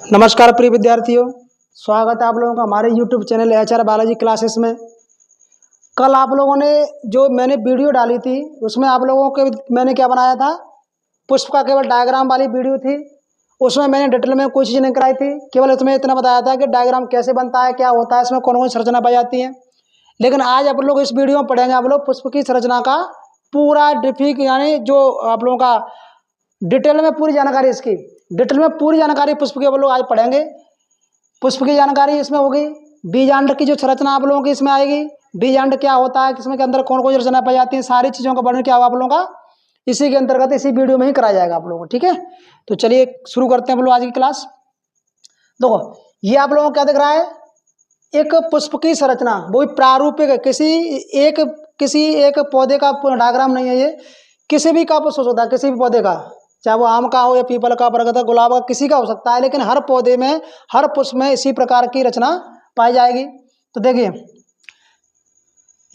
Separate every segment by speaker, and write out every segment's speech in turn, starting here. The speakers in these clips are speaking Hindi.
Speaker 1: नमस्कार प्रिय विद्यार्थियों, स्वागत है आप लोगों का हमारे YouTube channel HR Balaji classes में। कल आप लोगों ने जो मैंने वीडियो डाली थी उसमें आप लोगों के मैंने क्या बनाया था, पुष्प का केवल डायग्राम वाली वीडियो थी। उसमें मैंने डिटेल में कोई चीज़ नहीं कराई थी, केवल उसमें इतना बताया था कि डायग्राम कैसे बनता है, क्या होता है, इसमें कौन कौन सी संरचना पाई जाती है। लेकिन आज आप लोग इस वीडियो में पढ़ेंगे आप लोग पुष्प की संरचना का पूरा डिफिक, यानी जो आप लोगों का डिटेल में पूरी जानकारी, इसकी डिटेल में पूरी जानकारी पुष्प की आप लोग आज पढ़ेंगे। पुष्प की जानकारी इसमें होगी, बीजांड की जो संरचना आप लोगों की इसमें आएगी, बीजांड क्या होता है, किसमें के अंदर कौन कौन सी रचना पाई जाती है, सारी चीज़ों का वर्णन क्या होगा आप लोगों का इसी के अंतर्गत इसी वीडियो में ही कराया जाएगा आप लोगों को। ठीक है, तो चलिए शुरू करते हैं हम लोग आज की क्लास। देखो ये आप लोगों को क्या दिख रहा है, एक पुष्प की संरचना, वो भी प्रारूपिक है, किसी एक पौधे का डायग्राम नहीं है ये, किसी भी का पुष्प होता है, किसी भी पौधे का, चाहे वो आम का हो या पीपल का, बरगद का, गुलाब का, किसी का हो सकता है, लेकिन हर पौधे में, हर पुष्प में इसी प्रकार की रचना पाई जाएगी। तो देखिए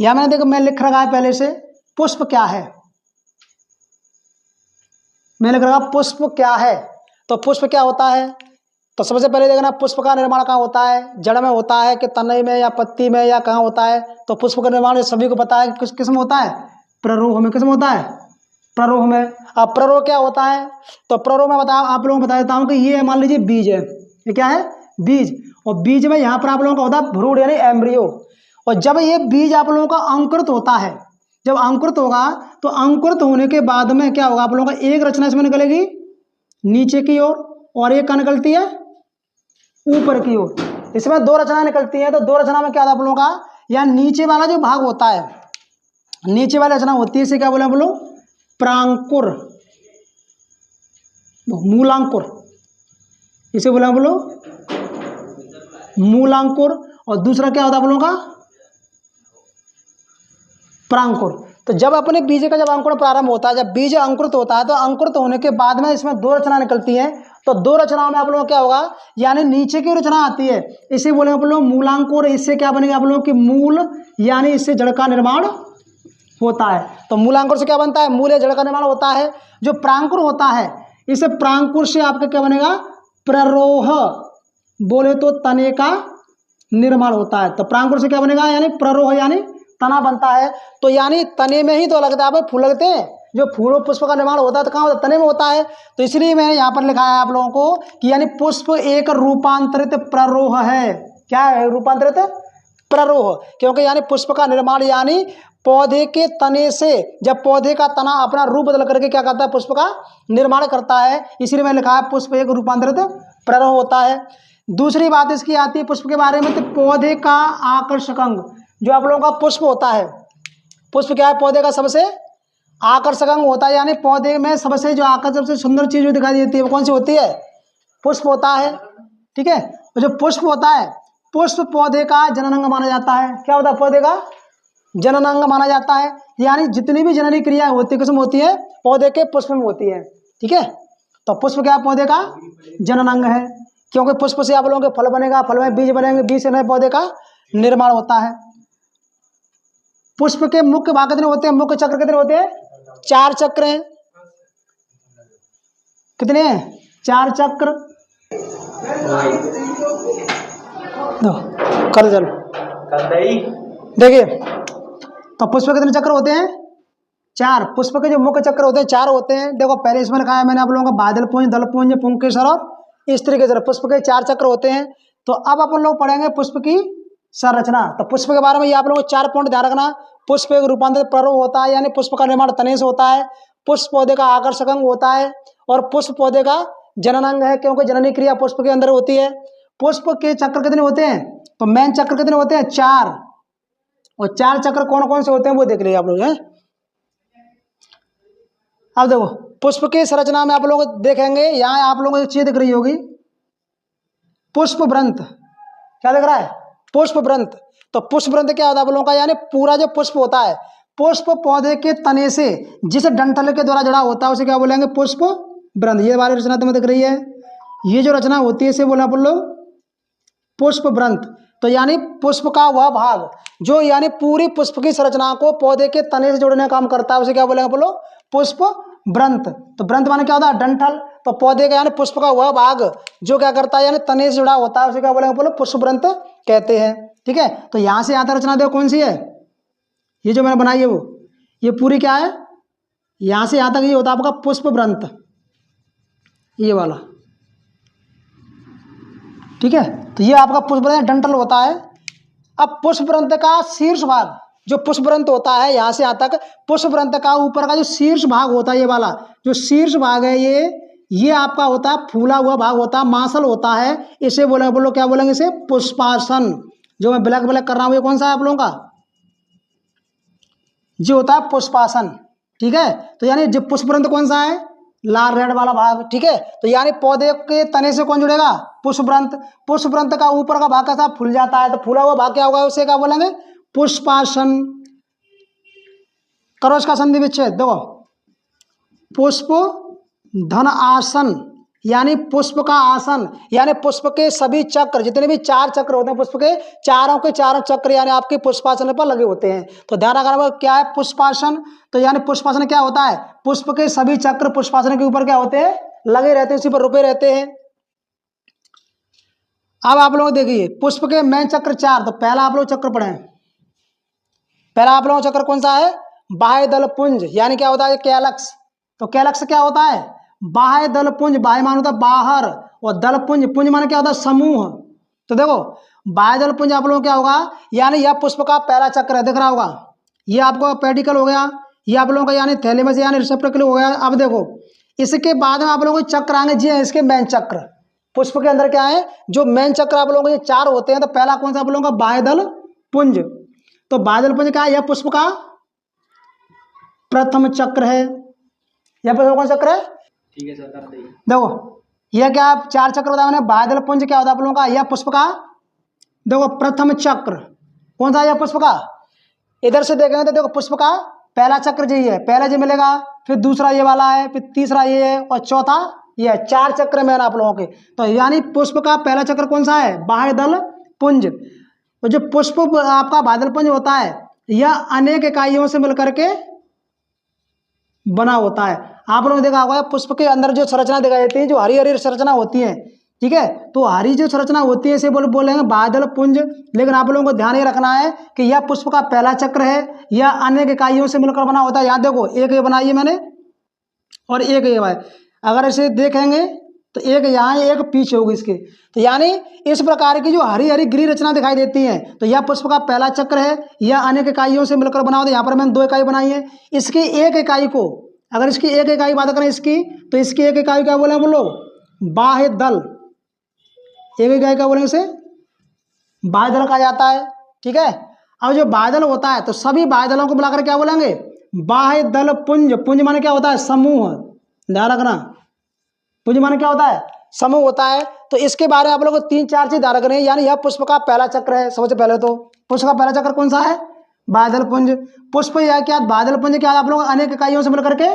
Speaker 1: यहाँ मैं लिख रखा है पहले से, पुष्प क्या है, मैं लिख रखा पुष्प क्या है। तो पुष्प क्या होता है, तो सबसे पहले देखना पुष्प का निर्माण कहाँ होता है, जड़ में होता है कि तने में या पत्ती में या कहाँ होता है। तो पुष्प का निर्माण सभी को पता है किस किस्म होता है, प्ररोह में। किस्म होता है प्ररोह में। अब प्ररोह क्या होता है, तो प्ररोह में आप लोगों को बता देता हूँ कि ये मान लीजिए बीज है, ये क्या है, बीज। और बीज में यहाँ पर आप लोगों का होता है भ्रूण यानी एम्ब्रियो। और जब ये बीज आप लोगों का अंकुरित होता है, जब अंकुरित होगा तो अंकुरित होने के बाद में क्या होगा, आप लोगों का एक रचना इसमें निकलेगी नीचे की ओर और एक कहाँ निकलती है, ऊपर की ओर। इसमें दो रचना निकलती है। तो दो रचना में क्या होता है आप लोगों का, या नीचे वाला जो भाग होता है, नीचे वाली रचना होती है, इसे क्या बोले हम लोग, प्रांकुर, मूलांकुर, इसे बोले हम लोग मूलांकुर। और दूसरा क्या होता है आप लोगों का, प्रांकुर। तो जब अपने बीज का जब अंकुरण प्रारंभ होता है, जब बीज अंकुरित होता है, तो अंकुरित होने के बाद में इसमें दो रचना निकलती हैं। तो दो रचनाओं में आप लोगों को क्या होगा, यानी नीचे की रचना आती है, इसे बोले आप लोग मूलांकुर। इससे क्या बनेगा आप लोगों की मूल, यानी इससे जड़ का निर्माण होता है। तो मूलांकुर से क्या बनता है, मूल या जड़ का निर्माण होता है। जो प्रांकुर होता है, इसे प्रांकुर से आपका क्या बनेगा, प्ररोह, बोले तो तने का निर्माण होता है। तो प्रांकुर से क्या बनेगा, यानी प्ररोह, यानी तना बनता है। तो यानी तने में ही तो लगता है, फूल लगते हैं, जो फूलों पुष्प का निर्माण होता है तो कहाँ होता है, तने में होता है। तो इसलिए मैंने यहाँ पर लिखा है आप लोगों को कि यानी पुष्प एक रूपांतरित प्ररोह है। क्या है, रूपांतरित प्ररोह, क्योंकि यानी पुष्प का निर्माण यानी पौधे के तने से, जब पौधे का तना अपना रूप बदल करके क्या करता है, पुष्प का निर्माण करता है, इसलिए मैंने लिखा है पुष्प एक रूपांतरित प्ररोह होता है। दूसरी बात इसकी आती है पुष्प के बारे में, तो पौधे का आकर्षक अंग, जो आप लोगों का पुष्प होता है, पुष्प क्या है, पौधे का सबसे आकर्षक अंग होता है। यानी पौधे में सबसे जो आकर्षक, सबसे सुंदर चीज जो दिखाई देती है वो कौन सी होती है, पुष्प होता है। ठीक है, और जो पुष्प होता है, पुष्प पौधे का जनन अंग माना जाता है। क्या होता है, पौधे का जनन अंग माना जाता है। यानी जितनी भी जननी क्रिया होती है, किस्म होती है, पौधे के पुष्प में होती है। ठीक है, तो पुष्प क्या है, पौधे का जनन अंग है, क्योंकि पुष्प से आप लोगों के फल बनेगा, फल में बीज बनेंगे, बीज से नए पौधे का निर्माण होता है। पुष्प के मुख्य भाग कितने होते हैं, मुख्य चक्र कितने होते हैं, 4 चक्र हैं। कितने हैं, 4 चक्र। कर चलो देखिए, तो पुष्प के कितने चक्र होते हैं, 4। पुष्प के जो मुख्य चक्र होते हैं 4 होते हैं। देखो पहले इसमें लिखा है मैंने आप लोगों का बादल पुंज, दल पुंज, पुंकेसर और इस तरीके से पुष्प के 4 चक्र होते हैं। तो अब अपन लोग पढ़ेंगे पुष्प की संरचना। तो पुष्प के बारे में ये आप लोगों को 4 पॉइंट ध्यान रखना। पुष्प एक रूपांतरित प्ररोह होता है, यानी पुष्प का निर्माण तने से होता है। पुष्प पौधे का आकर्षक अंग होता है, और पुष्प पौधे का जनन अंग है, क्योंकि जननी क्रिया पुष्प के अंदर होती है। पुष्प के चक्र कितने होते हैं, तो मेन चक्र कितने होते हैं, 4। और 4 चक्र कौन कौन से होते हैं वो देख लीजिए आप लोग हैं। अब देखो पुष्प की संरचना में आप लोग देखेंगे, यहाँ आप लोगों को एक चीज दिख रही होगी, पुष्प व्रंत। क्या दिख रहा है, पुष्प व्रंत। तो पुष्प व्रंत क्या होता है आप लोगों का, यानी पूरा जो पुष्प होता है, पुष्प पौधे के तने से जिस डंठल के द्वारा जुड़ा होता है उसे क्या बोलेंगे, पुष्प व्रंत। ये वाली रचना तुम्हें दिख रही है, ये जो रचना होती है इसे बोला आप लोग पुष्प व्रंत। तो यानी पुष्प का वह भाग जो यानी पूरी पुष्प की संरचना को पौधे के तने से जोड़ने का काम करता है, उसे क्या बोलेंगे आप लोग, पुष्प व्रंत। तो व्रंत माने क्या होता है, डंठल। तो पौधे का यानी पुष्प का वह भाग जो क्या करता है यानी तने से जुड़ा होता है उसे क्या बोलेंगे, बोलो पुष्पवृंत कहते हैं। ठीक है, तो यहाँ से यहाँ तक रचना देखो कौन सी है, ये जो मैंने बनाई है वो, ये पूरी क्या है, यहाँ से यहाँ तक ये होता है आपका पुष्पवृंत, ये वाला। ठीक है, तो ये आपका पुष्पवृंत डंठल होता है। अब पुष्पवृंत का शीर्ष भाग, जो पुष्पवृंत होता है यहाँ से यहाँ तक, पुष्पवृंत का ऊपर का जो शीर्ष भाग होता है, ये वाला जो शीर्ष भाग है ये आपका होता है फूला हुआ भाग होता है, मांसल होता है, इसे बोलो क्या बोलेंगे, इसे पुष्पासन। जो मैं ब्लैक ब्लैक कर रहा हूँ ये कौन सा है आप लोगों का, जो होता है पुष्पासन। ठीक है, तो यानी जो पुष्पवृंत कौन सा है, लाल रेड वाला भाग। ठीक है, तो यानी पौधे के तने से कौन जुड़ेगा, पुष्पवृंत। पुष्पवृंत का ऊपर का भाग कैसा फूल जाता है, तो फूला हुआ भाग क्या होगा, उसे क्या बोलेंगे, पुष्पासन। करो इसका संधि विच्छेद, देखो पुष्प धन आसन, यानी पुष्प का आसन, यानी पुष्प के सभी चक्र, जितने भी 4 चक्र होते हैं पुष्प के, चारों के चारों चक्र यानी आपके पुष्पासन पर लगे होते हैं। तो ध्यान रखना क्या है पुष्पासन, तो यानी पुष्पासन क्या होता है, पुष्प के सभी चक्र पुष्पासन के ऊपर क्या होते हैं, लगे रहते हैं, उसी पर रुके रहते हैं। अब आप लोग देखिए पुष्प के मेन चक्र 4, तो पहला आप लोग चक्र पढ़े, पहला आप लोगों का चक्र कौन सा है, बाह्य दल पुंज, यानी क्या होता है कैलक्स। तो कैलक्स क्या होता है, बाह्य दल पुंज, बाह्य मान होता है बाहर, और दल पुंज, पुंज मान क्या होता है समूह। तो देखो बाह्य दल पुंज आप लोगों को क्या होगा, यानी यह पुष्प का पहला चक्र है, दिख रहा होगा, ये आपको पेडिकल हो गया, ये आप लोगों का यानी थैलेमस यानी रिसेप्टर हो गया। अब देखो इसके बाद में आप लोगों को चक्र आएंगे, जी इसके मेन चक्र, पुष्प के अंदर क्या है जो मेन चक्र आप लोगों को ये 4 होते हैं। तो पहला कौन सा आप लोगों का, बाह्य दल पुंज। तो बाह्य दल पुंज क्या है, यह पुष्प का प्रथम चक्र है, यह पुष्प कौन चक्र है, ठीक है सर कर दीजिए। देखो यह क्या 4 चक्र होता है, मैंने बाह्य दल पुंज क्या होता है आप लोगों का, यह पुष्प का देखो प्रथम चक्र कौन सा है, यह पुष्प का, इधर से देखेंगे तो देखो पुष्प का पहला चक्र यही है, पहला जो मिलेगा, फिर दूसरा ये वाला है, फिर तीसरा ये है, और चौथा ये है, 4 चक्र में आप लोगों के। तो यानी पुष्प का पहला चक्र कौन सा है, बाह्य दल पुंज। तो जो पुष्प आपका बाह्य दल पुंज होता है यह अनेक इकाइयों से मिलकर के बना होता है। आप लोगों ने देखा होगा पुष्प के अंदर जो संरचना दिखाई देती है, जो हरी हरी संरचना होती है, ठीक है, तो हरी जो संरचना होती है इसे बोलेंगे बाह्य दल पुंज। लेकिन आप लोगों को ध्यान ये रखना है कि यह पुष्प का पहला चक्र है, यह अनेक इकाइयों से मिलकर बना होता है। यहाँ देखो एक ये बनाई है मैंने और एक ये है, अगर इसे देखेंगे तो एक यहाँ एक पीछे होगी इसके। तो यानी इस प्रकार की जो हरी हरी गृह रचना दिखाई देती है, तो यह पुष्प का पहला चक्र है, यह अनेक इकाइयों से मिलकर बना होता है। यहाँ पर मैंने 2 इकाई बनाई है, इसकी एक इकाई को, अगर इसकी एक इकाई बात करें इसकी, तो इसकी एक इकाई क्या बोले बोलो, बाह्य दल, एक इकाई क्या बोलेंगे इसे, बाह्य दल कहा जाता है। ठीक है, अब जो बाह्य दल होता है तो सभी बाह्य दलों को बुलाकर क्या बोलेंगे, बाह्य दल पुंज। पुंज माने क्या होता है, समूह, ध्यान रखना, पुंज माने क्या होता है, समूह होता है। तो इसके बारे में आप लोग को 3-4 चीज ध्यान रखनी है। यानी यह पुष्प का पहला चक्र है, सबसे पहले तो पुष्प का पहला चक्र कौन सा है, बाह्य दल पुंज। पुष्प या क्या बाह्य दल पुंज क्या आप लोग अनेक इकाइयों से मिलकर के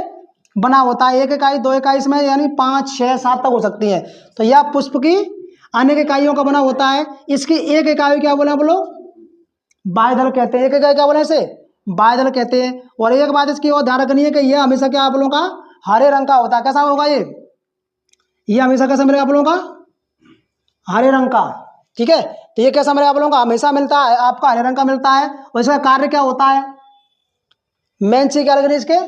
Speaker 1: बना होता है, 1 इकाई 2 इकाई इसमें यानी 5 6 7 तक हो सकती है। तो यह पुष्प की अनेक इकाइयों का बना होता है। इसकी एक इकाई क्या बोले बोलो, बाह्य दल कहते हैं, एक इकाई क्या बोले इसे, बाह्य दल कहते हैं। और एक बात इसकी और ध्यान रखनी है कि यह हमेशा क्या आप लोगों का हरे रंग का होता है। कैसा होगा ये हमेशा कैसा मिलेगा आप लोगों का, हरे रंग का। ठीक है, तो ये कैसा मिलेगा आप लोगों का, हमेशा मिलता है आपका हरे रंग का मिलता है। और इसका कार्य क्या होता है, मेन चीज क्या लगनी इसके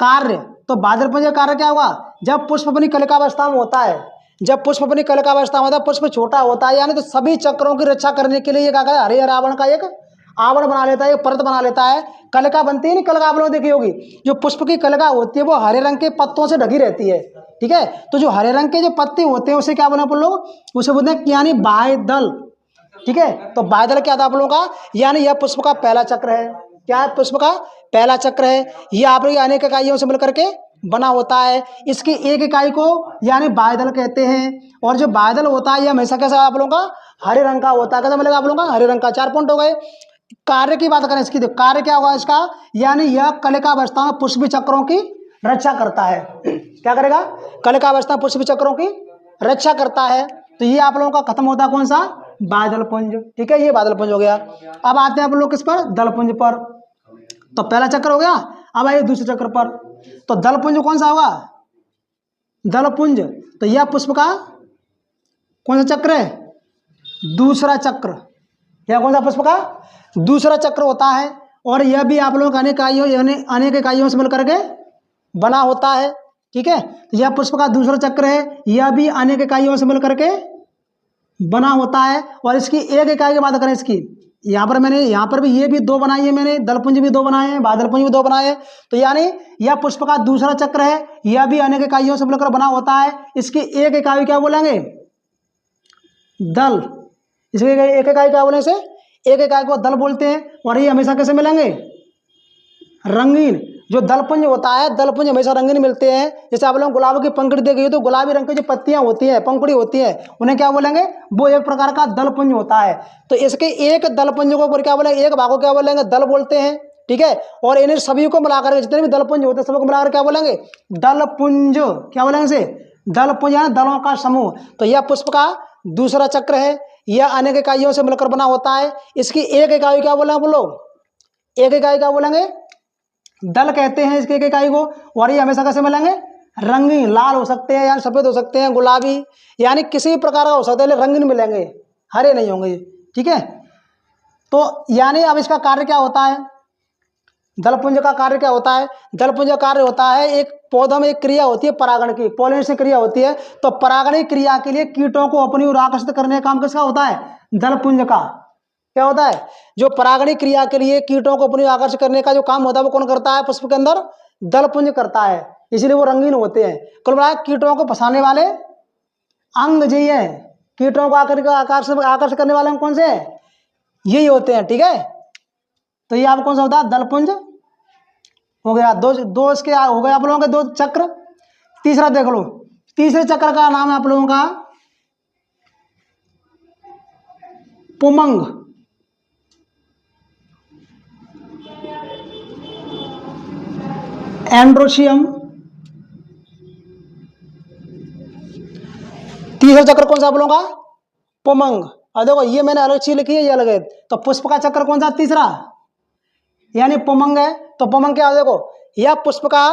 Speaker 1: कार्य। तो बाह्य दल पुंज का कार्य क्या होगा, जब पुष्प अपनी कलिकावस्था में होता है, जब पुष्प अपनी कलिकावस्था में होता है, पुष्प छोटा होता है, यानी तो सभी चक्रों की रक्षा करने के लिए क्या हरे आवरण का एक आवरण बना लेता है, एक परत बना लेता है। कलिका बनती है नहीं, कलिका आप लोग देखी होगी, जो पुष्प की कलिका होती है वो हरे रंग के पत्तों से ढकी रहती है। ठीक है, तो जो हरे रंग के जो पत्ते होते हैं उसे क्या बोले आप लोग, उसे बोलते हैं यानी बाह्य दल। ठीक है, तो बाह्य दल क्या था आप लोगों का, यानी यह पुष्प का पहला चक्र है। क्या है, पुष्प का पहला चक्र है। यह आप लोग अनेक इकाइयों से मिलकर के बना होता है। इसकी एक इकाई को यानी बाह्य दल कहते हैं। और जो बाह्य दल होता है यह हमेशा कैसा आप लोगों का हरे रंग का होता है। कैसा मिलेगा आप लोगों का, हरे रंग का। 4 पॉइंट हो गए। कार्य की बात करें इसकी, तो कार्य क्या होगा इसका, यानी यह कलिकावस्था में पुष्पी चक्रों की रक्षा करता है। क्या करेगा, कलिकावस्था में पुष्पी चक्रों की रक्षा करता है। तो ये आप लोगों का खत्म होता है कौन सा, बाह्य दल पुंज। ठीक है, ये बाह्य दल पुंज हो गया। अब आते हैं आप लोग किस पर, दल पुंज पर। तो पहला चक्र हो गया, अब आइए दूसरे चक्र पर। तो दल पुंज कौन सा होगा, दलपुंज। तो यह पुष्प का कौन सा चक्र है? दूसरा चक्र। यह कौन सा पुष्प का दूसरा चक्र होता है। और यह भी आप लोगों का अनेक इकाइयों यानी अनेक इकाइयों से मिलकर के बना होता है। ठीक है, तो यह पुष्प का दूसरा चक्र है, यह भी अनेक इकाइयों से मिलकर के बना होता है। और इसकी एक इकाई की बात करें, इसकी यहाँ पर भी ये भी दो बनाई है मैंने, दलपुंज भी दो बनाए हैं, बादलपुंज भी दो बनाए हैं। तो यानी यह पुष्प का दूसरा चक्र है, यह भी अनेक इकाइयों से मिलकर बना होता है। इसकी एक इकाई क्या बोलेंगे? दल। इसकी एक इकाई क्या बोले? इसे एक इकाई को दल बोलते हैं। और ये हमेशा कैसे मिलेंगे? रंगीन। जो दलपुंज होता है, दलपुंज हमेशा रंगीन मिलते हैं। जैसे आप लोग गुलाब की पंखुड़ी देखिए तो गुलाबी रंग की जो पत्तियां होती हैं, पंखुड़ी होती है, उन्हें क्या बोलेंगे? वो एक प्रकार का दलपुंज होता है। तो इसके एक दलपुंज को क्या बोलेंगे? एक भाग को क्या बोलेंगे? दल बोलते हैं। ठीक है, और इन्हें सभी को मिलाकर जितने भी दलपुंज होते हैं सबको मिलाकर क्या बोलेंगे? दलपुंज। क्या बोलेंगे इसे? दलपुंज, यानी दलों का समूह। तो यह पुष्प का दूसरा चक्र है, यह अनेक इकाइयों से मिलकर बना होता है। इसकी एक इकाई क्या बोलेंगे बोलो? एक इकाई क्या बोलेंगे? दल कहते हैं इसके एक इकाई को। और ये हमेशा कैसे मिलेंगे? रंगीन। लाल हो सकते हैं, यानी सफेद हो सकते हैं, गुलाबी, यानी किसी भी प्रकार का हो सकता है, लेकिन रंगीन मिलेंगे, हरे नहीं होंगे। ठीक है, तो यानी अब इसका कार्य क्या होता है? दलपुंज का कार्य क्या होता है? दलपुंज का कार्य होता है, एक पौधा में एक क्रिया होती है परागण की, पॉलिनेशन क्रिया होती है। तो परागण क्रिया के लिए कीटों को अपनी ओर आकर्षित करने का काम किसका होता है? दलपुंज का। क्या होता है? जो परागणी क्रिया के लिए कीटों को अपनी आकर्षित करने का जो काम होता है वो कौन करता है? पुष्प के अंदर दलपुंज करता है, इसलिए वो रंगीन होते हैं। कुल मिलाकर कीटों को फंसाने वाले अंग जी है, कीटों को आकर्षित करने वाले अंग कौन से हैं? यही होते हैं। ठीक है, तो ये आप कौन सा होता है? दलपुंज हो गया। दो इसके हो गए आप लोगों के दो चक्र। तीसरा देख लो, तीसरे चक्र का नाम है आप लोगों का पुमंग। एंड्रोशियम। तीसरा चक्र कौन सा आप लोगों का? पुमंग। और देखो ये मैंने अलग चीज लिखी है, ये अलग है। तो पुष्प का चक्र कौन सा? तीसरा, यानी पुमंग है। तो पुमंग क्या है? देखो यह पुष्प का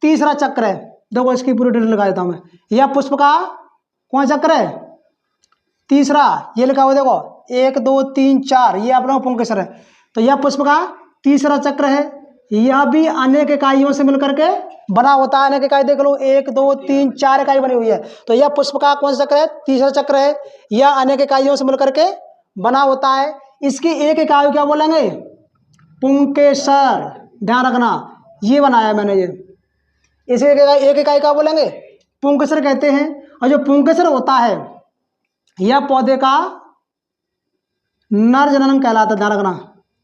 Speaker 1: तीसरा चक्र है। देखो इसकी पूरी डिटेल लगा देता हूं मैं। यह पुष्प का कौन सा चक्र है? तीसरा। ये लिखा हुआ देखो 1 2 3 4, ये आप लोगों पुंकेसर है। तो यह पुष्प का तीसरा चक्र है, यह भी अनेक इकाइयों से मिलकर के बना होता है। अनेक इकाई देख लो, 1 2 3 4 इकाई बनी हुई है। तो यह पुष्प का कौन सा चक्र है? तीसरा चक्र है, यह अनेक इकाइयों से मिलकर के बना होता है। इसकी एक इकाई क्या बोलेंगे? पुंकेसर। ध्यान रखना, ये बनाया मैंने ये। इसे एक इकाई क्या बोलेंगे? पुंकेसर कहते हैं। और जो पुंकेसर होता है यह पौधे का नर जनन कहलाता है। ध्यान रखना,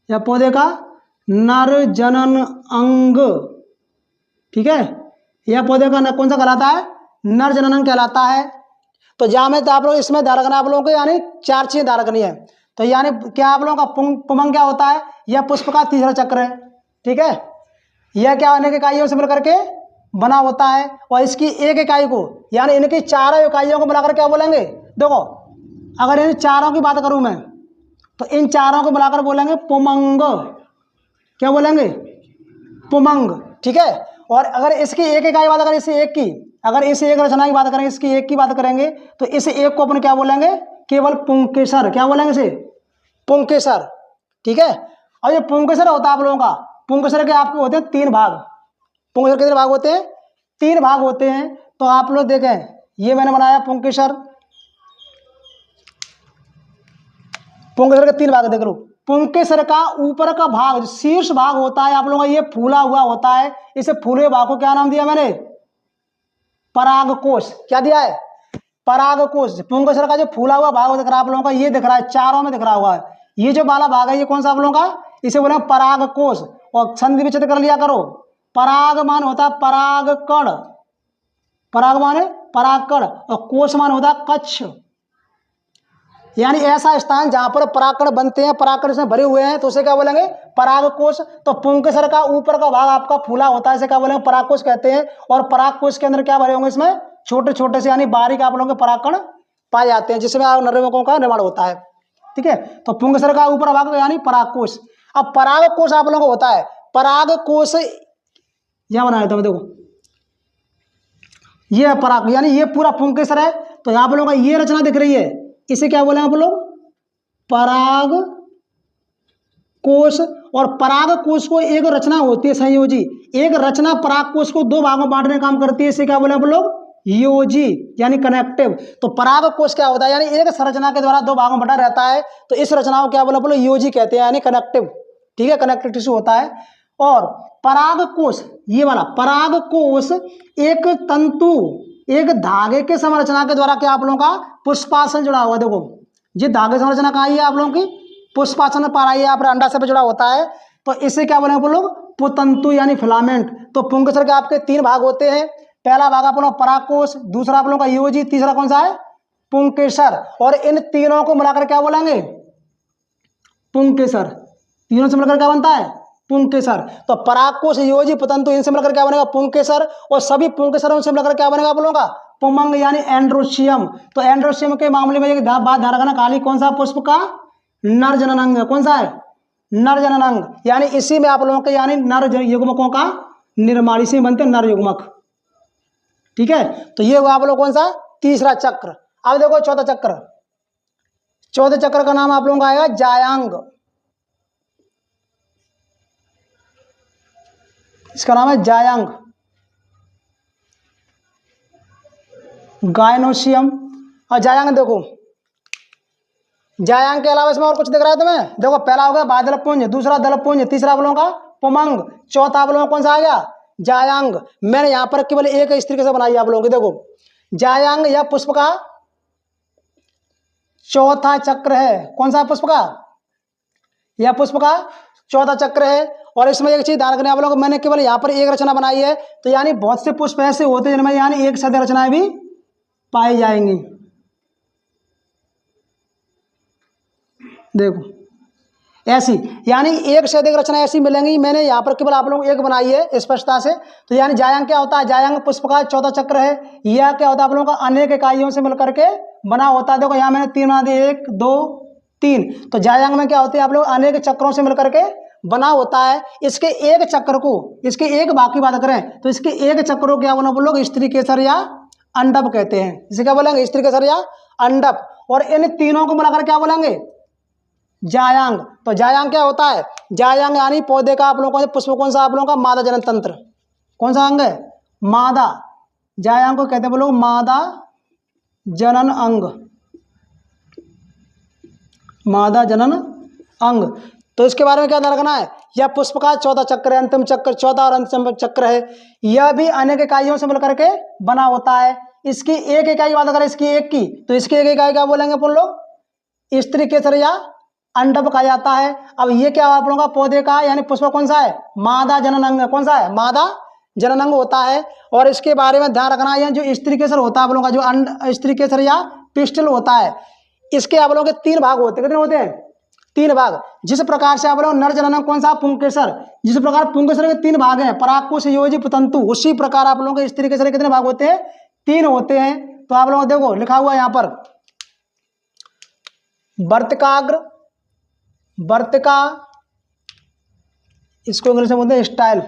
Speaker 1: यह पौधे का नर जनन अंग। ठीक है, यह पौधे का कौन सा कहलाता है? नर जनन अंग कहलाता है। तो जहां में तो आप लोग इसमें ध्यान रखना आप लोगों को, यानी 4 चीजें ध्यान रखनी है। तो यानी क्या आप लोगों का पुमंग क्या होता है? यह पुष्प का तीसरा चक्र है। ठीक है, यह क्या अनेक इकाइयों से मिलकर के बना होता है। और इसकी एक इकाई को, यानी इनकी चारों इकाइयों को मिलाकर क्या बोलेंगे? देखो अगर इन चारों की बात करूं मैं, तो इन चारों को मिलाकर बोलेंगे पुमंग। क्या बोलेंगे? पुमंग। ठीक है, और अगर इसकी एक इकाई बात करें, इसे एक की, अगर इस एक रचना की बात करेंगे, इसकी एक की बात करेंगे, तो इस एक को अपन क्या बोलेंगे? केवल पुंकेसर। क्या बोलेंगे इसे? पुंकेसर। ठीक है, और ये पुंकेसर होता है आप लोगों का, पुंकेसर के आपके होते हैं 3 भाग। पुंकेसर कितने भाग होते हैं? 3 भाग होते हैं। तो आप लोग देखें, ये मैंने बनाया पुंकेसर। पुंकेसर के 3 भाग देख लो। पुंकेसर का ऊपर का भाग, शीर्ष भाग होता है आप लोगों का, ये फूला हुआ होता है। इसे फूले भाग को क्या नाम दिया मैंने? परागकोश। क्या दिया है? परागकोश। पुंकेसर का जो फूला हुआ भाग दिख रहा है आप लोगों का, ये दिख रहा है, चारों में दिख रहा हुआ है। ये जो वाला भाग है ये कौन सा आप लोगों का? इसे बोले परागकोश। और संधि विच्छेद कर लिया करो। पराग मान होता है परागकण, पराग मान है परागकण, और कोश मान होता है कक्ष, यानी ऐसा स्थान जहां पर परागकण बनते हैं, परागकण इसमें भरे हुए हैं, तो उसे क्या बोलेंगे? परागकोश। तो पुंकेसर का ऊपर का भाग आपका फूला होता है, इसे क्या बोलेंगे? परागकोश कहते हैं। और परागकोश के अंदर क्या भरे होंगे? इसमें छोटे छोटे से यानी बारीक आप लोगों के परागकण पाए जाते हैं, जिसमें नरयुगकों का निर्माण होता है। ठीक है, तो पुंकेसर का ऊपर भाग यानी परागकोश। अब परागकोश आप लोगों को होता है, परागकोश यहां बना देता हूं, देखो ये है पराग, यानी ये पूरा पुंकेसर है। तो यहाँ पर लोगों का ये रचना दिख रही है, इसे क्या बोले आप लोग, पराग कोश। और पराग कोश को एक रचना होती है संयोजी, एक रचना पराग कोश को दो भागों में बांटने का काम करती है, इसे क्या बोले आप लोग, योजी यानी कनेक्टिव। तो पराग कोश क्या होता है, यानी एक संरचना के द्वारा दो भागों में बटा रहता है, तो इस रचना को क्या बोले आप लोग, योजी कहते हैं, यानी कनेक्टिव। ठीक है, कनेक्टिव टिश्यू होता है। और पराग कोश, ये वाला पराग कोश एक तंतु, एक धागे के संरचना के द्वारा क्या आप लोगों का पुष्पासन जुड़ा हुआ। देखो ये धागे संरचना कहाँ है आप लोगों की, पुष्पासन में पारा, यहाँ पर अंडाशय पे जुड़ा होता है। तो इसे क्या बोले आप लोग, पुतंतु यानी फिलामेंट। तो पुंकेसर के आपके तीन भाग होते हैं, पहला भाग आप लोग पराग कोश, दूसरा आप लोगों का योजी, तीसरा कौन सा है, पुंकेसर। और इन तीनों को मिलाकर क्या बोलेंगे, पुंकेसर। तीनों से मिलकर क्या बनता है, पुंकेसर। तो पराग कोश, योजी, पुतंतु, इनसे मिलकर क्या बनेगा, पुंकेसर। और सभी पुंकेसरों से मिलकर क्या बनेगा आप लोगों का, पुमंग यानी एंड्रोशियम। तो एंड्रोशियम के मामले में एक बात ध्यान रखना, खाली कौन सा पुष्प का, नर जननांग। कौन सा है, नर जननांग। यानी इसी में आप लोगों के यानी नर युग्मकों का निर्माण, इसी में बनते हैं नर युग्मक। ठीक है, तो ये हुआ आप लोग कौन सा, तीसरा चक्र। अब देखो चौथा चक्र, चौथे चक्र का नाम आप लोगों का आएगा जायांग। इसका नाम है जायांग, गायनोशियम। और जायांग देखो, जायांग के अलावा इसमें और कुछ दिख रहा है तुम्हें, देखो पहला हो गया बादलपुंज, दूसरा दलपुंज, तीसरा आप लोगों का पुमंग, चौथा आप लोगों का कौन सा आ गया, जायांग। मैंने यहाँ पर केवल एक इस तरीके से बनाई है आप लोगों की। देखो जायांग या पुष्प का चौथा चक्र है, कौन सा पुष्प का, यह पुष्प का चौथा चक्र है। और इसमें एक चीज ध्यान रखना आप लोगों को, मैंने केवल यहाँ पर एक रचना बनाई है, तो यानी बहुत से पुष्प ऐसे होते हैं जिनमें यानी एक साथ रचनाएं भी पाई जाएंगी। देखो ऐसी, यानी एक से अधिक रचना ऐसी मिलेंगी, मैंने यहाँ पर केवल आप लोगों को एक बनाई है स्पष्टता से। तो यानी जायांग क्या होता है, जायांग पुष्प का चौथा चक्र है। यह क्या होता है आप लोगों का, अनेक इकाइयों से मिलकर के बना होता है। देखो यहाँ मैंने तीन बना दिए, 1 2 3। तो जायांग में क्या होती है आप लोग, अनेक चक्रों से मिलकर के बना होता है। इसके एक चक्र को, इसके एक भाग की बात करें तो इसके एक चक्र को क्या बोला आप लोग, स्त्री केसर या अंडप कहते हैं। इसे क्या बोलेंगे, स्त्री केसर या अंडप। और इन तीनों को मिलाकर क्या बोलेंगे, जायांग। तो जायांग क्या होता है, जायांग यानी पौधे का आप लोगों का पुष्प कौन सा आप लोगों का, मादा जनन तंत्र। कौन सा अंग है, मादा। जायांग को कहते हैं लोग मादा जनन अंग, मादा जनन अंग। तो इसके बारे में क्या ध्यान रखना है, यह पुष्प का चौथा चक्र है, अंतिम चक्र, चौथा और अंतिम चक्र है। यह भी अनेक इकाइयों से मिलकर के बना होता है। इसकी एक इकाई बात करें, इसकी एक की, तो इसकी एक इकाई क्या बोलेंगे अपन लोग, स्त्री केसर या अंडप कहा जाता है। अब ये क्या आप लोगों का पौधे का यानी पुष्प कौन सा है, मादा जनन अंग। कौन सा है, मादा जनन अंग होता है। और इसके बारे में ध्यान रखना है, जो स्त्री केसर होता है आप लोगों का, जो स्त्री केसर या पिस्टल होता है, इसके आप लोगों के 3 भाग होते हैं। कितने होते हैं, 3 भाग। जिस प्रकार से आप लोग नर जनन अंग कौन सा, पुंकेसर, जिस प्रकार पुंकेसर के 3 भाग हैं, परागकोश, योजी, पुतंतु, उसी प्रकार आप लोगों के स्त्री केसर के कितने भाग होते हैं, 3 होते हैं। तो आप लोग देखो लिखा हुआ है यहाँ पर, वर्तिकाग्र, वर्तिका, इसको इंग्लिश में बोलते हैं स्टाइल।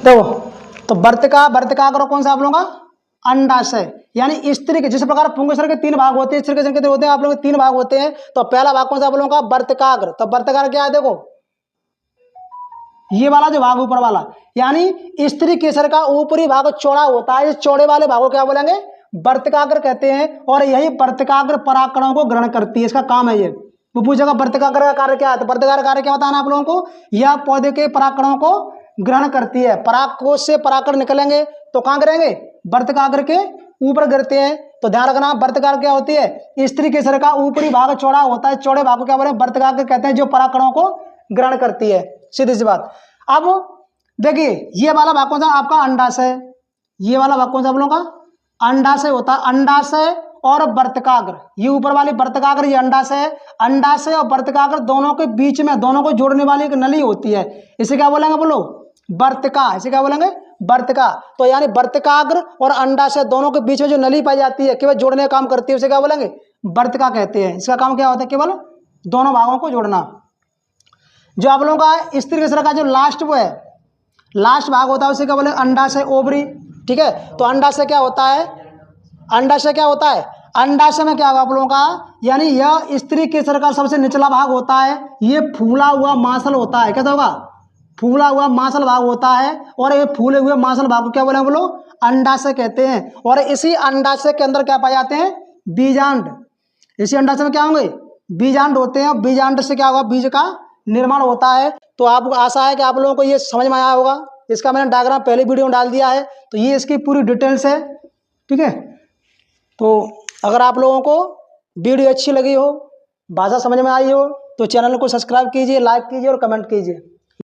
Speaker 1: देखो तो वर्तिका, वर्तिकाग्र कौन सा आप लोगों का, अंडाशय। यानी स्त्री के, जिस प्रकार पुंकेसर के 3 भाग होते हैं, स्त्री के कितने होते हैं आप लोगों के, 3 भाग होते हैं। तो पहला भाग कौन सा आप लोगों का, वर्तिकाग्र। तो वर्तिकाग्र क्या है, देखो ये वाला जो भाग ऊपर वाला, यानी स्त्री केसर का ऊपरी भाग चौड़ा होता है, इस चौड़े वाले भागों क्या बोलेंगे, वर्तिकाग्र कहते हैं। और यही वर्तिकाग्र परागकणों को ग्रहण करती है, इसका काम है ये। वो पूछेगा वर्तिकाग्र का कार्य क्या है, तो वर्तिकाग्र कार्य क्या बताना आप लोगों को, यह पौधे के परागकणों को ग्रहण करती है। परागकोश से परागकण निकलेंगे तो कहाँ गिरेंगे, वर्तिकाग्र के ऊपर गिरते हैं। तो ध्यान रखना, वर्तिकाग्र क्या होती है, स्त्री केसर का ऊपरी भाग चौड़ा होता है, चौड़े भाग को क्या बोले, वर्तिकाग्र कहते हैं, जो परागकणों को ग्रहण करती है। सीधी सी बात। अब देखिए ये वाला भाग कौन सा आपका, अंडाशय। ये वाला भाग कौन सा आप लोगों का, अंडाशय होता है। अंडाशय और वर्तिकाग्र, ये ऊपर वाली वर्तिकाग्र, ये अंडाशय है। अंडाशय और वर्तिकाग्र दोनों के बीच में, दोनों को जोड़ने वाली एक नली होती है, इसे क्या बोलेंगे बोलो, वर्तिका। इसे क्या बोलेंगे, वर्तिका। तो यानी वर्तिकाग्र और अंडाशय दोनों के बीच में जो नली पाई जाती है, केवल जोड़ने का काम करती है, उसे क्या बोलेंगे, वर्तिका कहते हैं। इसका काम क्या होता है, केवल दोनों भागों को जोड़ना। जो आप लोगों का स्त्री केसर का जो लास्ट वो है, लास्ट भाग होता है उसे क्या बोले, अंडाशय ओवरी। ठीक है, तो अंडाशय क्या होता है, अंडाशय क्या होता है, अंडाशय में क्या होगा आप लोगों का, यानी यह स्त्री केसर का सबसे निचला भाग होता है, ये फूला हुआ मांसल होता है। कैसा होगा, फूला हुआ मांसल भाग होता है, और ये फूले हुए मांसल भाग को क्या बोले हम लोग, अंडाशय कहते हैं। और इसी अंडाशय के अंदर क्या पाए जाते हैं, बीजांड। इसी अंडाशय में क्या होंगे, बीजांड होते हैं, और बीजांड से क्या होगा, बीज का निर्माण होता है। तो आपको आशा है कि आप लोगों को ये समझ में आया होगा। इसका मैंने डायग्राम पहले वीडियो में डाल दिया है, तो ये इसकी पूरी डिटेल्स है। ठीक है, तो अगर आप लोगों को वीडियो अच्छी लगी हो, भाषा समझ में आई हो, तो चैनल को सब्सक्राइब कीजिए, लाइक कीजिए और कमेंट कीजिए।